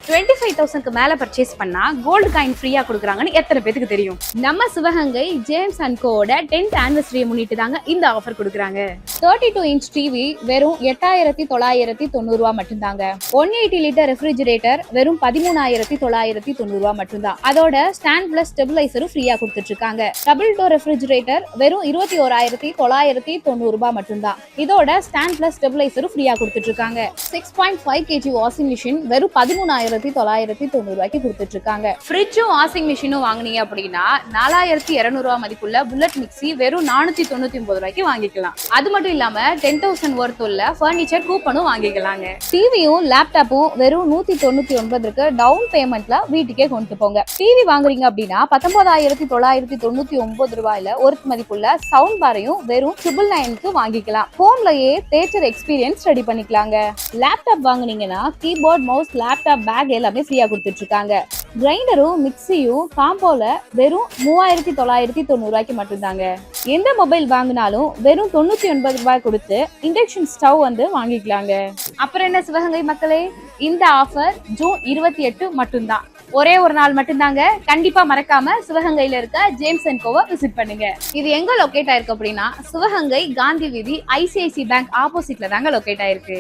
25,000க்கு மேல பர்ச்சேஸ் பண்ணா gold coin ஃப்ரீயா கொடுக்குறாங்கன்னு எத்தனை பேருக்கு தெரியும்? நம்ம சிவகங்கை ஜேம்ஸ் அண்ட் கோவோட 10th ஆனிவர்சரியை முன்னிட்டு தாங்க இந்த ஆஃபர் கொடுக்குறாங்க. 32 இன்ச் டிவி வெறும் 8,990 ரூபா மட்டும்தாங்க. 180 லிட்டர் ரெஃப்ரிஜிரேட்டர் வெறும் 13,990 ரூபா மட்டும்தான். அதோட ஸ்டாண்ட் பிளஸ் ஸ்டெபிலைசரும் ஃப்ரீயா கொடுத்துட்டு இருக்காங்க. டபுள் டோர் ரெஃப்ரிஜிரேட்டர் வெறும் 21,990 ரூபா மட்டும்தான். இதோட ஸ்டாண்ட் பிளஸ் ஸ்டெபிலைசரும் ஃப்ரீயா கொடுத்துட்டு இருக்காங்க. 6.5 kg வாஷிங் மிஷின் வெறும் 13,990 ரூபாய்க்கு கொடுத்துட்டு இருக்காங்க. ஃப்ரிட்ஜும் வாஷிங் மிஷினும் வாங்குனீங்க அப்படின்னா 4,200 ரூபாய் மதிப்புள்ள புல்லட் மிக்சி வெறும் 499 ரூபாய்க்கு வாங்கிக்கலாம். அது மட்டும் இல்லாம 10,000 ஒர்த் உள்ள பர்னிச்சர் கூப்பனும் வாங்கிக்கலாங்க. டிவியும் லேப்டாப்பும் வெறும் 199க்கு டவுன் பேமெண்ட்ல வீட்டுக்கே கொண்டு போங்க. டிவி வாங்குறீங்க அப்படின்னா 19,999 ரூபாயில ஒர்த் மதிப்புள்ள சவுண்ட் பாரையும் வெறும் 999க்கு வாங்கிக்கலாம். போன்லயே தியேட்டர் எக்ஸ்பீரியன்ஸ் ரெடி பண்ணிக்கலாங்க. லேப்டாப் வாங்குனீங்கன்னா கீபோர்ட், மவுஸ், லேப்டாப் பேக் எல்லாமே ஃப்ரீயா கொடுத்துட்டு இருக்காங்க. கிரைண்டரும் மிக்சியும் காம்போல வெறும் 3,990 ரூபாய்க்கு மட்டும்தாங்க. எந்த மொபைல் வாங்கினாலும் வெறும் 99 ரூபாய் கொடுத்து இண்டக்ஷன் ஸ்டவ் வந்து வாங்கிக்கலாங்க. அப்புறம் என்ன சிவகங்கை மக்களே, இந்த ஆஃபர் ஜூன் 28 மட்டும்தான். ஒரே ஒரு நாள் மட்டும்தாங்க. கண்டிப்பா மறக்காம சிவகங்கையில இருக்க ஜேம்ஸ் அண்ட் கோவை விசிட் பண்ணுங்க. இது எங்க லொகேட் ஆயிருக்கு அப்படின்னா சிவகங்கை காந்தி வீதி ICICI பேங்க் ஆப்போசிட்ல தாங்க லொகேட் ஆயிருக்கு.